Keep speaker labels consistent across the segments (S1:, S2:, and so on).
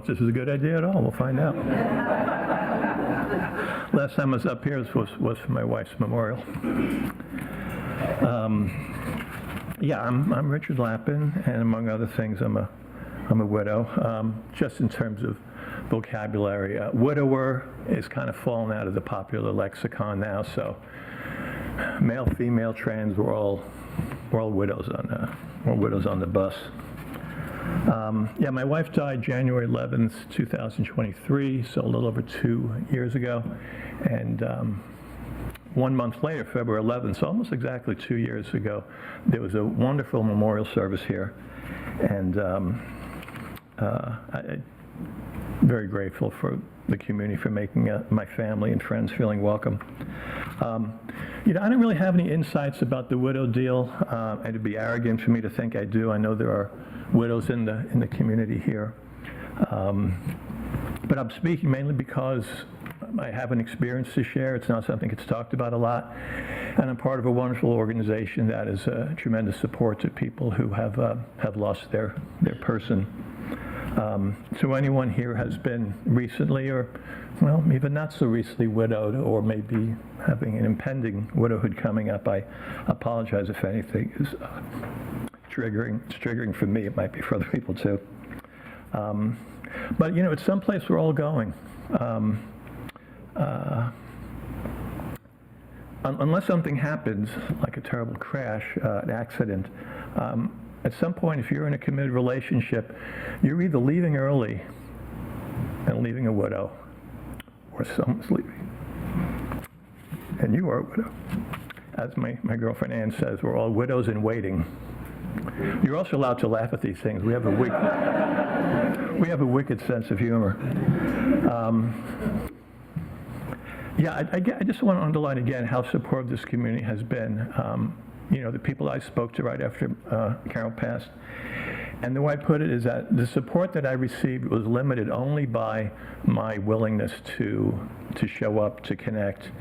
S1: if this is a good idea at all. We'll find out. Last time I was up here was for my wife's memorial. Yeah, I'm Richard Lappin, and among other things, I'm a widow. Just in terms of vocabulary, widower is kind of fallen out of the popular lexicon now. So, male, female, trans, we're all widows on the bus. Yeah, my wife died January 11th, 2023, so a little over 2 years ago. And 1 month later, February 11th, so almost exactly 2 years ago, there was a wonderful memorial service here. And I'm very grateful for the community for making my family and friends feeling welcome. You know, I don't really have any insights about the widow deal, and it'd be arrogant for me to think I do. I know there are widows in the community here, but I'm speaking mainly because I have an experience to share. It's not something that's talked about a lot, and I'm part of a wonderful organization that is a tremendous support to people who have lost their person. So anyone here has been recently, or well, even not so recently widowed, or maybe having an impending widowhood coming up, I apologize if anything is triggering. It's triggering for me. It might be for other people too. But you know, it's someplace we're all going. Unless something happens, like a terrible crash, an accident, at some point, if you're in a committed relationship, you're either leaving early and leaving a widow, or someone's leaving, and you are a widow. As my girlfriend Ann says, we're all widows in waiting. You're also allowed to laugh at these things. We have a wicked sense of humor. Yeah, I just want to underline again how supportive this community has been. You know, the people I spoke to right after Carol passed, and the way I put it is that the support that I received was limited only by my willingness to show up, to connect.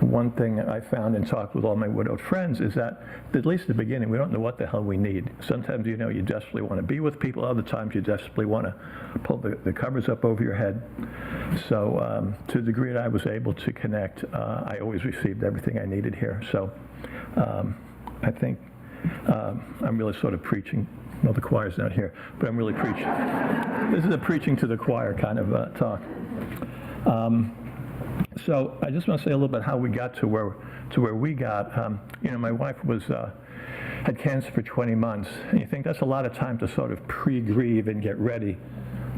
S1: One thing I found and talked with all my widowed friends is that, at least at the beginning, we don't know what the hell we need. Sometimes, you know, you desperately want to be with people. Other times, you desperately want to pull the covers up over your head. So to the degree that I was able to connect, I always received everything I needed here. So I think I'm really sort of preaching. Well, the choir's not here, but I'm really preaching. This is a preaching to the choir kind of talk. So I just want to say a little bit how we got to where we got. You know, my wife had cancer for 20 months, and you think that's a lot of time to sort of pre-grieve and get ready,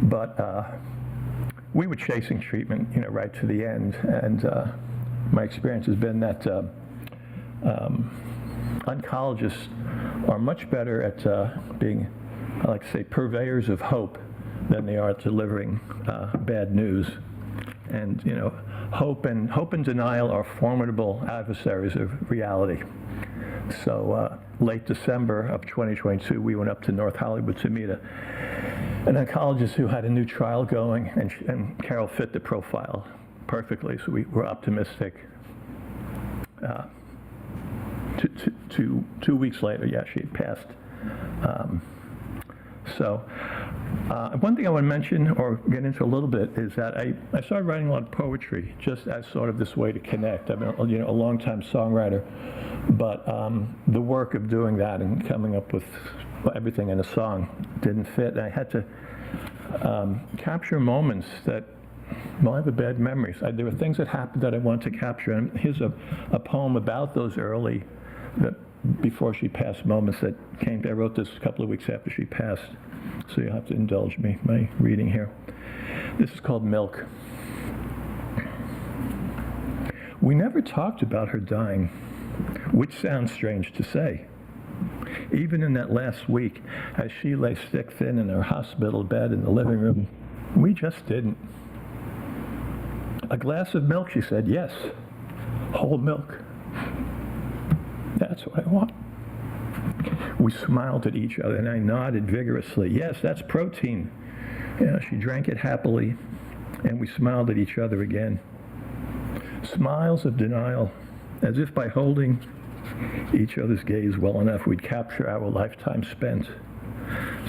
S1: but we were chasing treatment, you know, right to the end. And my experience has been that oncologists are much better at being, I like to say, purveyors of hope than they are at delivering bad news. And you know, hope and denial are formidable adversaries of reality. So late December of 2022, we went up to North Hollywood to meet an oncologist who had a new trial going, and Carol fit the profile perfectly. So we were optimistic. 2 weeks later, yeah, she had passed. One thing I want to mention or get into a little bit is that I started writing a lot of poetry just as sort of this way to connect. I've been, you know, a long-time songwriter, but the work of doing that and coming up with everything in a song didn't fit. And I had to capture moments that, well, I have a bad memory. So there were things that happened that I wanted to capture. And here's a poem about those early, before she passed, moments that came. I wrote this a couple of weeks after she passed, so you'll have to indulge me, my reading here. This is called Milk. We never talked about her dying, which sounds strange to say. Even in that last week, as she lay sick thin in her hospital bed in the living room, we just didn't. A glass of milk, she said. Yes, whole milk. That's what I want. We smiled at each other, and I nodded vigorously. Yes, that's protein. Yeah, she drank it happily, and we smiled at each other again. Smiles of denial, as if by holding each other's gaze well enough, we'd capture our lifetime spent.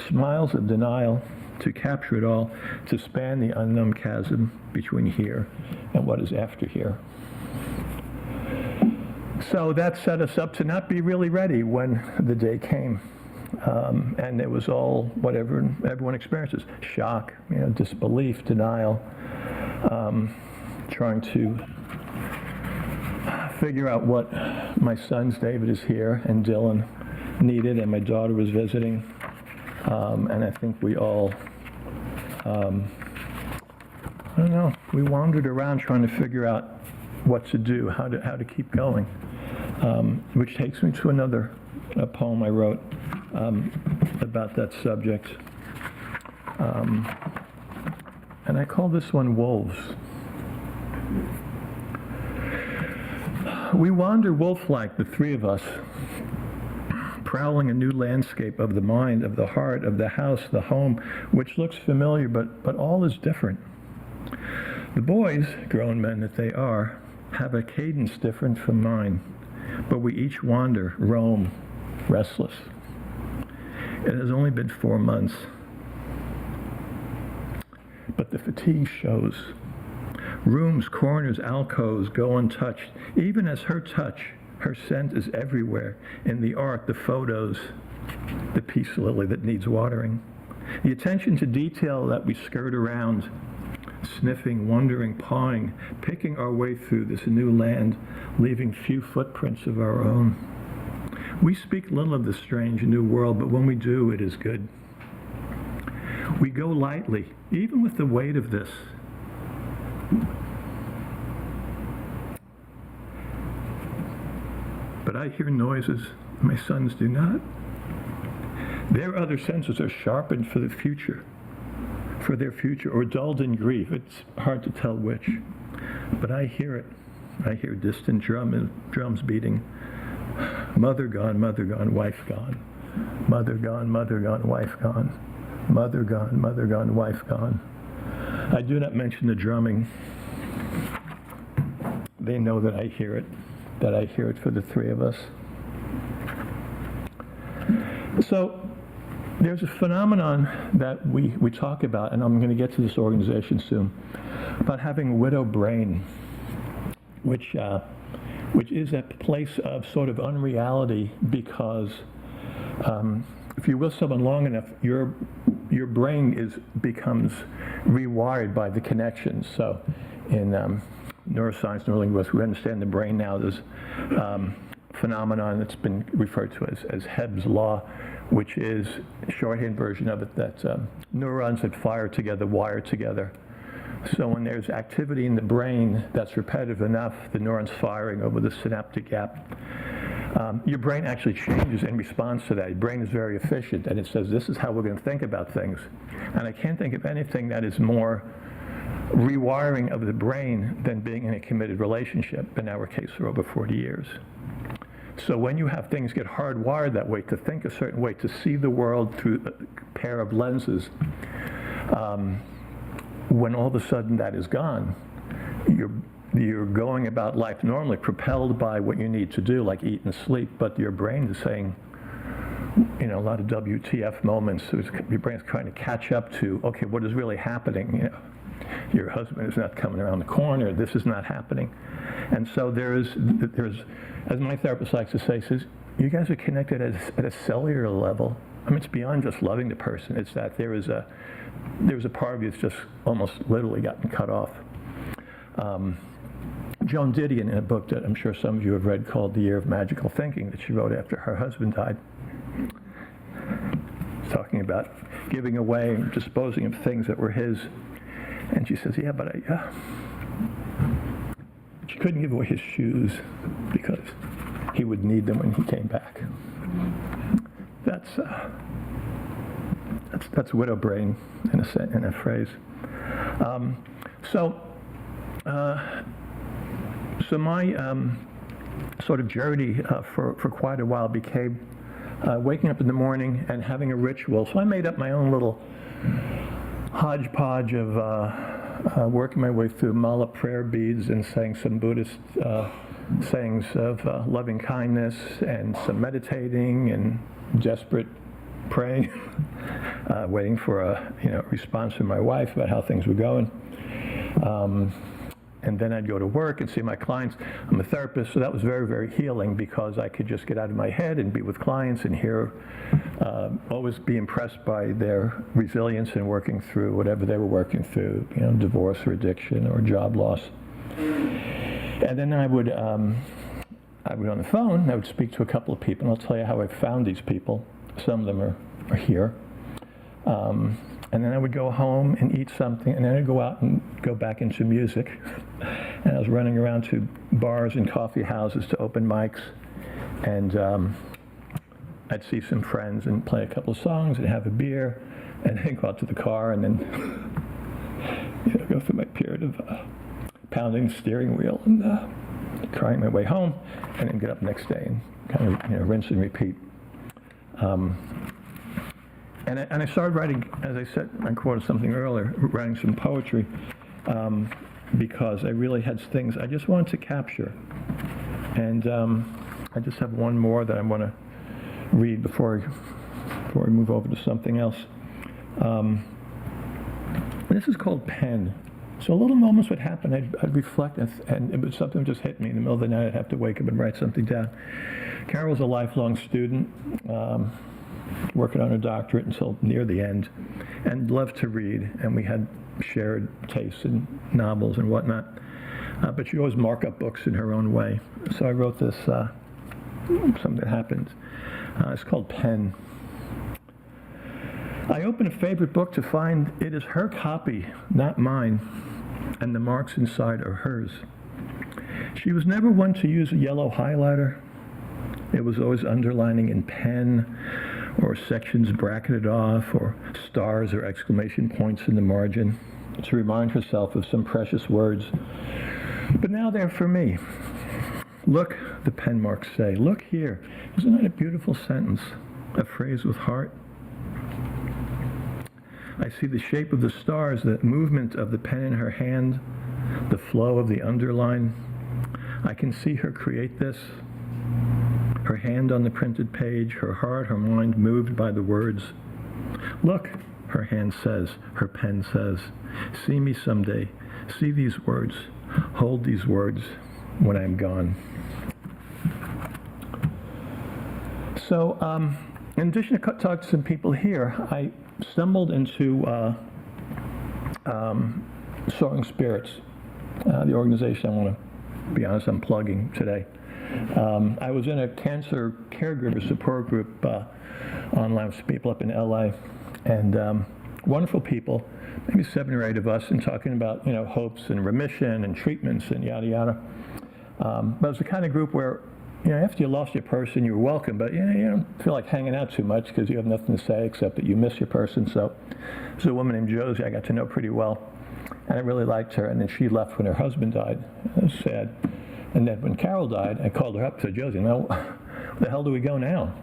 S1: Smiles of denial, to capture it all, to span the unknown chasm between here and what is after here. So that set us up to not be really ready when the day came. And it was all whatever everyone experiences: shock, disbelief, denial, trying to figure out what my sons, David is here, and Dylan needed, and my daughter was visiting. And I think we all, I don't know, we wandered around trying to figure out what to do, how to keep going, which takes me to another poem I wrote about that subject. And I call this one Wolves. We wander wolf-like, the three of us, prowling a new landscape of the mind, of the heart, of the house, the home, which looks familiar, but all is different. The boys, grown men that they are, have a cadence different from mine, but we each wander, roam, restless. It has only been 4 months, but the fatigue shows. Rooms, corners, alcoves go untouched, even as her touch, her scent is everywhere, in the art, the photos, the peace lily that needs watering. The attention to detail that we skirt around, sniffing, wondering, pawing, picking our way through this new land, leaving few footprints of our own. We speak little of the strange new world, but when we do, it is good. We go lightly, even with the weight of this. But I hear noises my sons do not. Their other senses are sharpened for the future, for their future, or dulled in grief. It's hard to tell which. But I hear it. I hear distant drums beating. Mother gone, wife gone. Mother gone, wife gone. Mother gone, wife gone. I do not mention the drumming. They know that I hear it for the three of us. So there's a phenomenon that we talk about, and I'm going to get to this organization soon, about having a widow brain, which is a place of sort of unreality because, if you're with someone long enough, your brain becomes rewired by the connections. So in neuroscience, neurolinguistics, we understand the brain now. There's phenomenon that's been referred to as Hebb's law, which is a shorthand version of it, that neurons that fire together wire together. So when there's activity in the brain that's repetitive enough, the neurons firing over the synaptic gap, your brain actually changes in response to that. Your brain is very efficient, and it says, this is how we're going to think about things. And I can't think of anything that is more rewiring of the brain than being in a committed relationship, in our case for over 40 years. So when you have things get hardwired that way, to think a certain way, to see the world through a pair of lenses, when all of a sudden that is gone, you're going about life normally, propelled by what you need to do, like eat and sleep, but your brain is saying, a lot of WTF moments. Your brain's trying to catch up to, okay, what is really happening? Your husband is not coming around the corner. This is not happening. And so there's, as my therapist likes to say, says, you guys are connected at a cellular level. I mean, it's beyond just loving the person. It's that there's a part of you that's just almost literally gotten cut off. Joan Didion, in a book that I'm sure some of you have read called The Year of Magical Thinking, that she wrote after her husband died, talking about giving away and disposing of things that were his. And she says, yeah, but she couldn't give away his shoes because he would need them when he came back. That's widow brain in a phrase. So my sort of journey for quite a while became waking up in the morning and having a ritual. So I made up my own little hodgepodge of working my way through mala prayer beads and saying some Buddhist sayings of loving kindness and some meditating and desperate praying. waiting for a response from my wife about how things were going. And then I'd go to work and see my clients. I'm a therapist, so that was very, very healing because I could just get out of my head and be with clients and always be impressed by their resilience in working through whatever they were working through, divorce or addiction or job loss. And then I would on the phone, I would speak to a couple of people, and I'll tell you how I found these people. Some of them are here. And then I would go home and eat something, and then I'd go out and go back into music. And I was running around to bars and coffee houses to open mics, and I'd see some friends and play a couple of songs and have a beer, and then go out to the car and then go through my period of pounding the steering wheel and crying my way home, and then get up the next day and kind of rinse and repeat. And I started writing, as I said, I quoted something earlier, writing some poetry because I really had things I just wanted to capture. And I just have one more that I want to read before we move over to something else. This is called Pen. So little moments would happen, I'd reflect, and it would, something would just hit me in the middle of the night. I'd have to wake up and write something down. Carol was a lifelong student. Working on her doctorate until near the end, and loved to read, and we had shared tastes in novels and whatnot, but she always marked up books in her own way. So I wrote this, something that happened. It's called Pen. I open a favorite book to find it is her copy, not mine, and the marks inside are hers. She was never one to use a yellow highlighter. It was always underlining in pen, or sections bracketed off, or stars or exclamation points in the margin to remind herself of some precious words. But now they're for me. Look, the pen marks say, look here. Isn't that a beautiful sentence? A phrase with heart? I see the shape of the stars, the movement of the pen in her hand, the flow of the underline. I can see her create this. Her hand on the printed page, her heart, her mind moved by the words. Look, her hand says, her pen says, see me someday, see these words, hold these words when I'm gone. So, in addition to talking to some people here, I stumbled into Soaring Spirits, the organization I want to be honest, I'm plugging today. I was in a cancer caregiver support group online with people up in LA, and wonderful people, maybe 7 or 8 of us, and talking about hopes and remission and treatments and yada yada. But it was the kind of group where after you lost your person, you were welcome, but you don't feel like hanging out too much because you have nothing to say except that you miss your person. So there's a woman named Josie I got to know pretty well, and I really liked her. And then she left when her husband died. It was sad. And then when Carol died, I called her up and said, Josie, now, where the hell do we go now?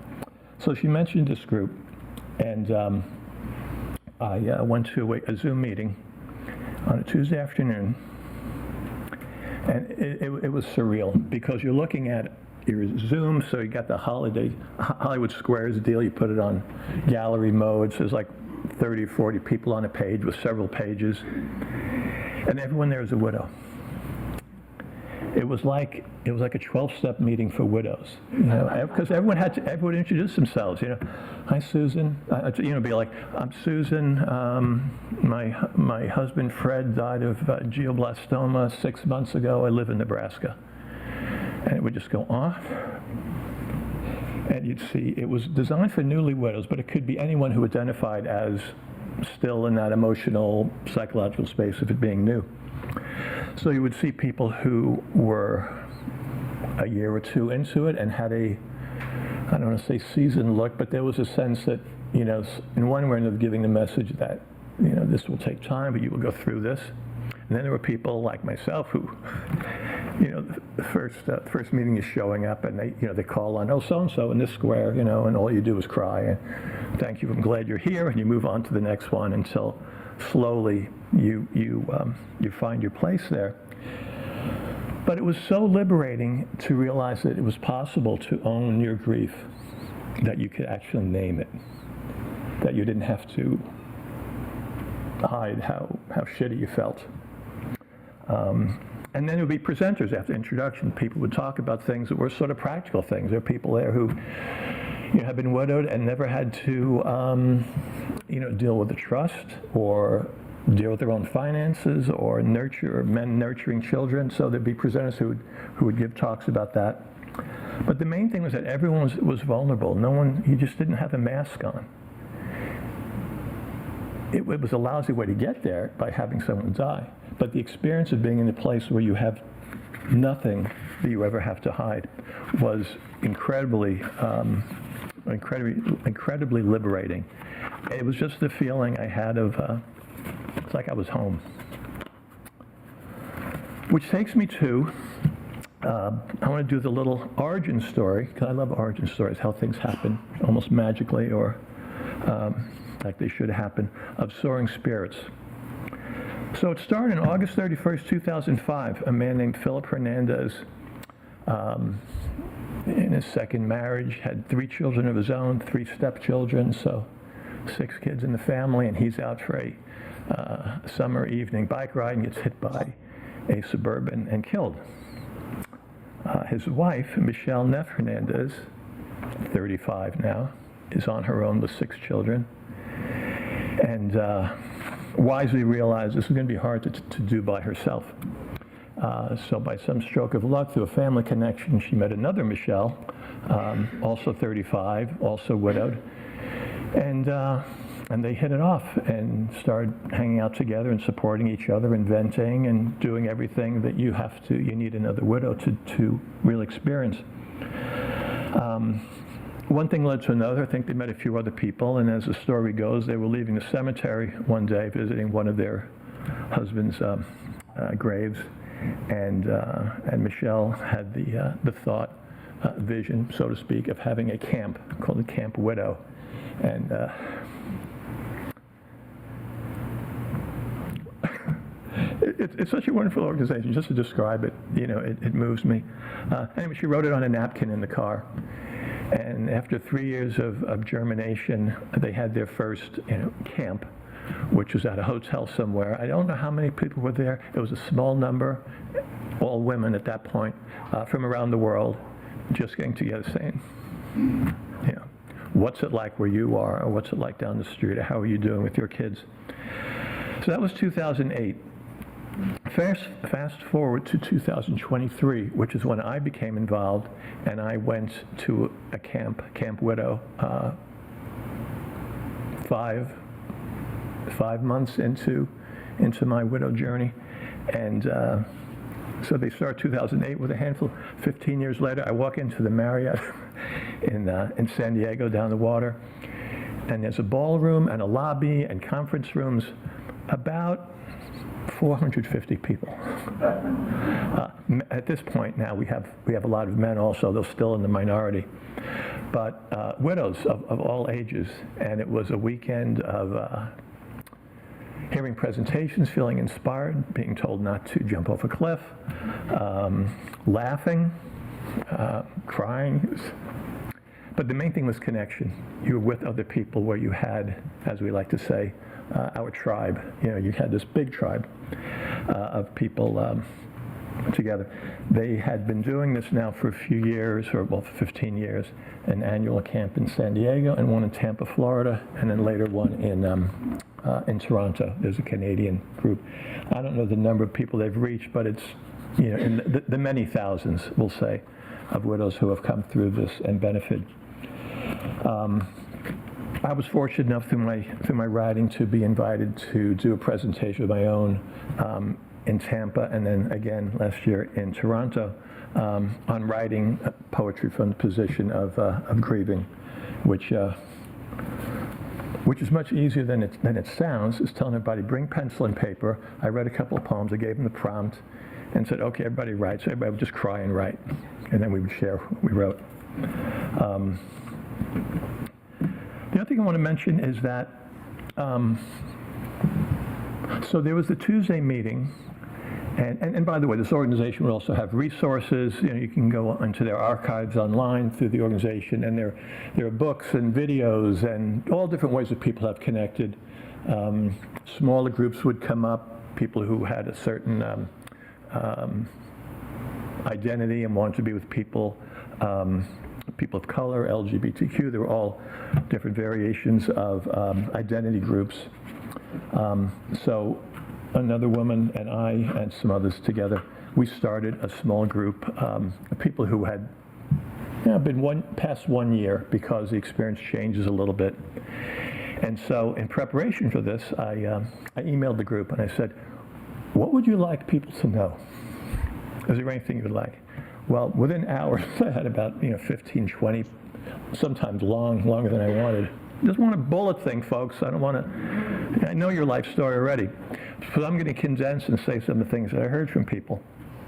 S1: So she mentioned this group, and I went to a Zoom meeting on a Tuesday afternoon, and it was surreal because you're looking at your Zoom, so you got the Hollywood Squares deal, you put it on gallery mode, so there's like 30 or 40 people on a page with several pages, and everyone there is a widow. It was like a 12-step meeting for widows, because everyone would introduce themselves. Hi, Susan. Be like, I'm Susan. My husband Fred died of glioblastoma 6 months ago. I live in Nebraska, and it would just go on. And you'd see it was designed for newly widows, but it could be anyone who identified as still in that emotional, psychological space of it being new. So you would see people who were a year or 2 into it and had I don't want to say seasoned look, but there was a sense that, in one way or another giving the message that, this will take time, but you will go through this. And then there were people like myself who, the first meeting is showing up and they call on, oh, so-and-so in this square, and all you do is cry and thank you, I'm glad you're here, and you move on to the next one until slowly you find your place there. But it was so liberating to realize that it was possible to own your grief, that you could actually name it. that you didn't have to hide how shitty you felt. And then there would be presenters after introduction. People would talk about things that were sort of practical things. There are people there who have been widowed and never had to deal with the trust or deal with their own finances or men nurturing children. So there'd be presenters who would give talks about that. But the main thing was that everyone was vulnerable. You just didn't have a mask on. It was a lousy way to get there by having someone die. But the experience of being in a place where you have nothing that you ever have to hide was incredibly liberating. It was just the feeling I had of, it's like I was home. Which takes me to, I want to do the little origin story, because I love origin stories, how things happen almost magically or like they should happen, of Soaring Spirits. So it started on August 31st, 2005. A man named Philip Hernandez, in his second marriage, had 3 children of his own, 3 stepchildren, so 6 kids in the family, and he's out for a summer evening bike ride and gets hit by a Suburban and killed. His wife, Michelle Neff Hernandez, 35 now, is on her own with 6 children, and wisely realized this was going to be hard to do by herself. So by some stroke of luck, through a family connection, she met another Michelle, also 35, also widowed, and they hit it off and started hanging out together and supporting each other and venting and doing everything that you need another widow to really experience. One thing led to another. I think they met a few other people, and as the story goes, they were leaving the cemetery one day, visiting one of their husband's graves, and Michelle had the thought, vision, so to speak, of having a camp called the Camp Widow, and it's such a wonderful organization. Just to describe it, it moves me. Anyway, she wrote it on a napkin in the car. And after 3 years of germination, they had their first camp, which was at a hotel somewhere. I don't know how many people were there. It was a small number, all women at that point, from around the world, just getting together saying, what's it like where you are, or what's it like down the street, or how are you doing with your kids? So that was 2008. Fast forward to 2023, which is when I became involved, and I went to a Camp Widow, 5 months into my widow journey, and so they start 2008 with a handful. 15 years later, I walk into the Marriott in San Diego down the water, and there's a ballroom and a lobby and conference rooms, about 450 people. At this point now, we have a lot of men also, though still in the minority, but widows of all ages. And it was a weekend of hearing presentations, feeling inspired, being told not to jump off a cliff, laughing, crying. But the main thing was connection. You were with other people where you had, as we like to say, our tribe. You had this big tribe of people together. They had been doing this now for a few years, or 15 years, an annual camp in San Diego and one in Tampa, Florida, and then later one in Toronto. There's a Canadian group. I don't know the number of people they've reached, but it's in the many thousands, we'll say, of widows who have come through this and benefited. I was fortunate enough through my writing to be invited to do a presentation of my own in Tampa, and then again last year in Toronto, on writing poetry from the position of grieving, which is much easier than it sounds. Is telling everybody, bring pencil and paper. I read a couple of poems. I gave them the prompt, and said, okay, everybody write. So everybody would just cry and write, and then we would share what we wrote. The other thing I want to mention is that, so there was the Tuesday meeting, And by the way, this organization will also have resources. You can go into their archives online through the organization, and there are books and videos and all different ways that people have connected. Smaller groups would come up, people who had a certain identity and wanted to be with people of color, LGBTQ. There were all different variations of identity groups. So another woman and I and some others together, we started a small group of people who had been past 1 year, because the experience changes a little bit. And so in preparation for this, I emailed the group and I said, what would you like people to know? Is there anything you would like? Well, within hours, I had about 15, 20, sometimes longer than I wanted. Just want a bullet thing, folks. I know your life story already. So I'm going to condense and say some of the things that I heard from people,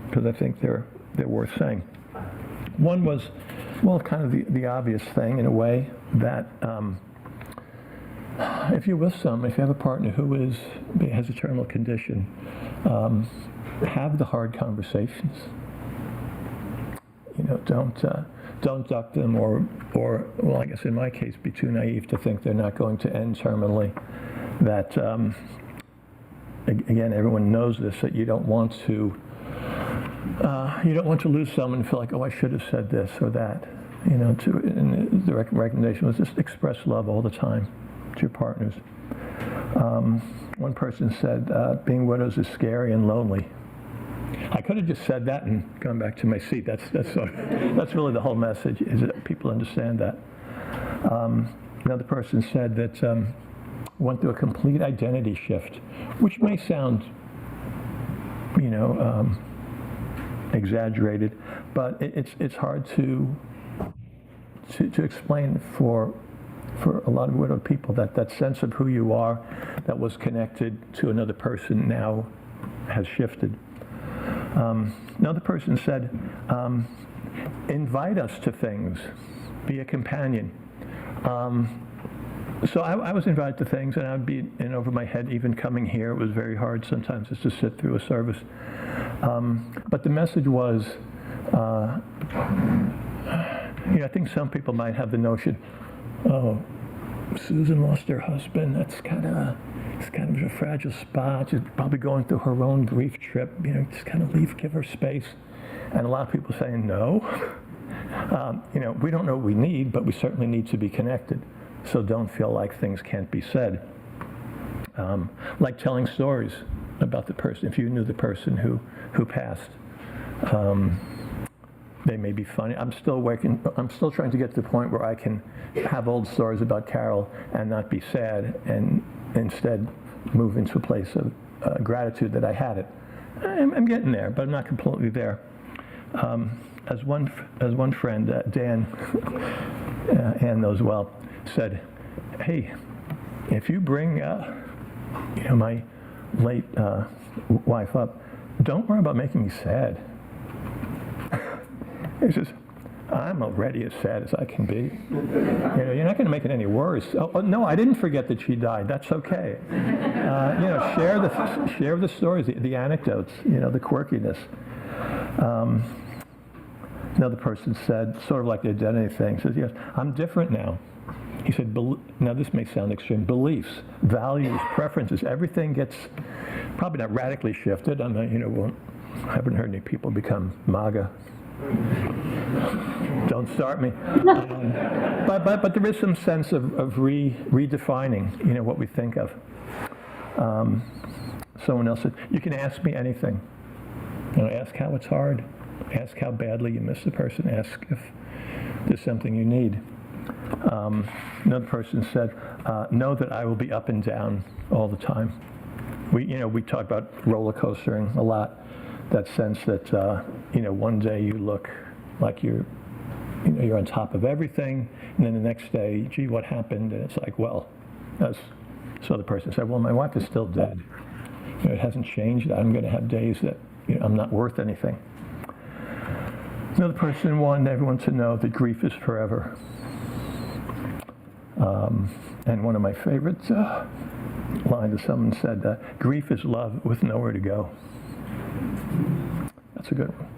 S1: because I think they're worth saying. One was, kind of the obvious thing in a way, that if you're with if you have a partner who has a terminal condition, have the hard conversations. Don't duck them, or I guess in my case, be too naive to think they're not going to end terminally. That again, everyone knows this, that you don't want to lose someone and feel like, oh, I should have said this or that. And the recommendation was just express love all the time to your partners. One person said, being widows is scary and lonely. I could have just said that and gone back to my seat. That's really the whole message, is that people understand that. Another person said that went through a complete identity shift, which may sound, exaggerated, but it's hard to explain for a lot of widowed people, that sense of who you are that was connected to another person now has shifted. Another person said, invite us to things, be a companion. So I was invited to things, and I would be in over my head even coming here. It was very hard sometimes just to sit through a service. But the message was, I think some people might have the notion, oh, Susan lost her husband. It's kind of a fragile spot. She's probably going through her own grief trip. Just kind of give her space. And a lot of people saying no. We don't know what we need, but we certainly need to be connected. So don't feel like things can't be said. Like telling stories about the person. If you knew the person who passed, they may be funny. I'm still trying to get to the point where I can have old stories about Carol and not be sad, and instead move into a place of gratitude that I had it. I'm getting there, but I'm not completely there. As one friend, Dan, Ann knows well, said, hey, if you bring my late wife up, don't worry about making me sad. He says, I'm already as sad as I can be. You're not going to make it any worse. Oh, no, I didn't forget that she died. That's okay. Share the stories, the anecdotes, the quirkiness. Another person said, sort of like the identity thing, says, yes, I'm different now. He said, now this may sound extreme, beliefs, values, preferences, everything gets probably not radically shifted. I haven't heard any people become MAGA. Don't start me. But there is some sense of redefining, what we think of. Someone else said, you can ask me anything. Ask how it's hard. Ask how badly you miss the person. Ask if there's something you need. Another person said, know that I will be up and down all the time. We talk about roller coastering a lot. That sense that one day you look like you're on top of everything, and then the next day, gee, what happened? And it's like, well, so the person said, well, my wife is still dead. It hasn't changed. I'm going to have days that I'm not worth anything. Another person wanted everyone to know that grief is forever. And one of my favorite lines, someone said, grief is love with nowhere to go. That's a good one.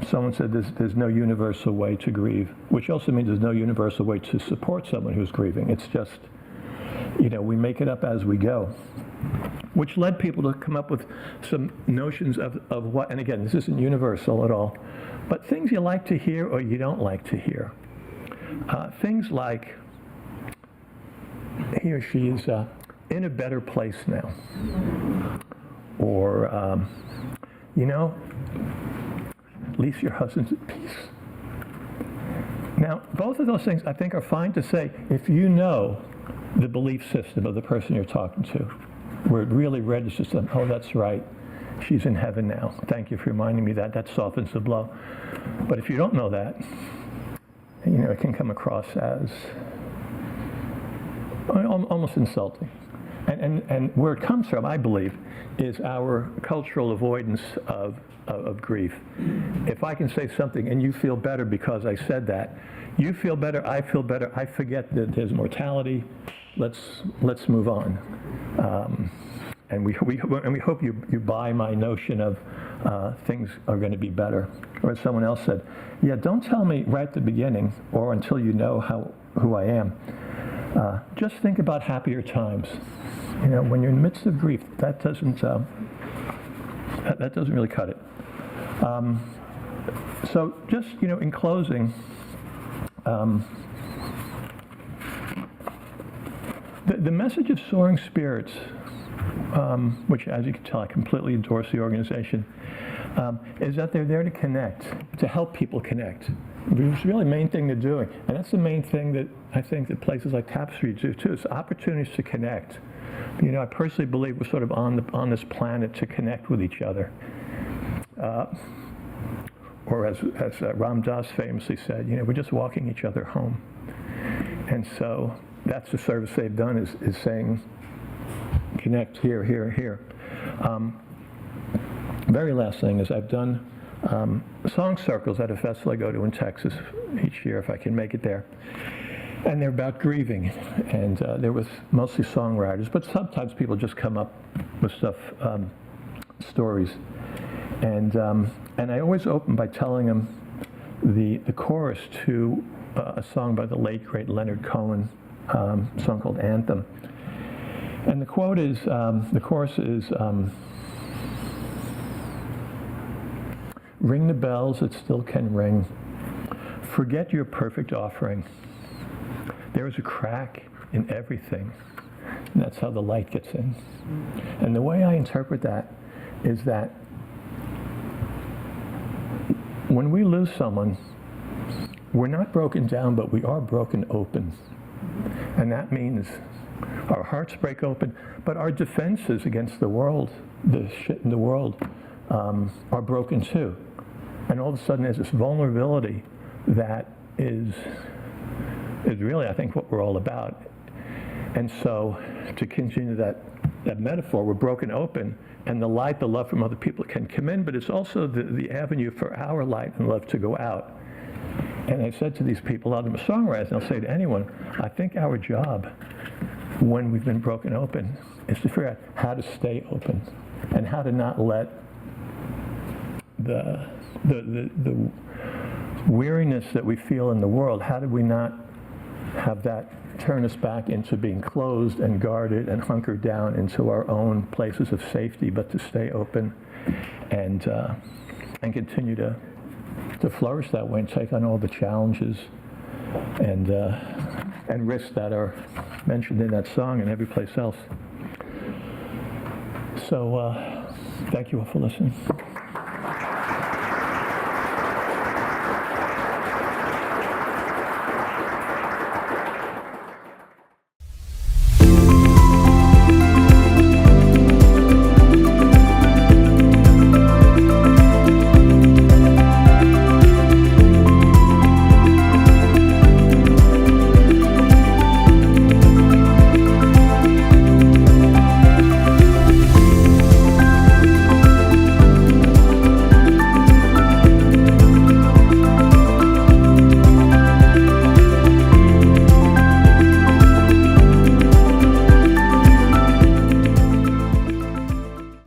S1: Someone said there's no universal way to grieve, which also means there's no universal way to support someone who's grieving. It's just, we make it up as we go, which led people to come up with some notions of what, and again, this isn't universal at all, but things you like to hear or you don't like to hear. Things like, he or she is in a better place now. Or, at least your husband's at peace. Now, both of those things I think are fine to say if you know the belief system of the person you're talking to, where it really registers them, oh, that's right, she's in heaven now. Thank you for reminding me that. That softens the blow. But if you don't know that, it can come across as almost insulting. And where it comes from, I believe, is our cultural avoidance of grief. If I can say something and you feel better because I said that, you feel better, I feel better, I forget that there's mortality, let's move on. And we hope you buy my notion of things are going to be better. Or as someone else said, yeah, don't tell me right at the beginning or until you know who I am. Just think about happier times. When you're in the midst of grief, that doesn't really cut it. So just, in closing, the message of Soaring Spirits, which, as you can tell, I completely endorse the organization, is that they're there to connect, to help people connect. It's really the main thing they're doing. And that's the main thing that I think that places like Tapestry do, too. It's opportunities to connect. I personally believe we're sort of on this planet to connect with each other. Or as Ram Dass famously said, we're just walking each other home. And so that's the service they've done, is saying, connect here, here, here. Very last thing is I've done song circles at a festival I go to in Texas each year, if I can make it there. And they're about grieving. And there was mostly songwriters, but sometimes people just come up with stuff, stories. And I always open by telling them the chorus to a song by the late, great Leonard Cohen, a song called Anthem. And the quote is, the chorus is, ring the bells that still can ring. Forget your perfect offering. There is a crack in everything. And that's how the light gets in. And the way I interpret that is that when we lose someone, we're not broken down, but we are broken open. And that means our hearts break open, but our defenses against the world, the shit in the world, are broken too. And all of a sudden there's this vulnerability that is really, I think, what we're all about. And so to continue that metaphor, we're broken open, and the light, the love from other people can come in, but it's also the avenue for our light and love to go out. And I said to these people, a lot of them are songwriters, and I'll say to anyone, I think our job when we've been broken open is to figure out how to stay open and how to not let the weariness that we feel in the world, how do we not have that turn us back into being closed and guarded and hunkered down into our own places of safety, but to stay open and continue to flourish that way and take on all the challenges and risks that are mentioned in that song and every place else. So thank you all for listening.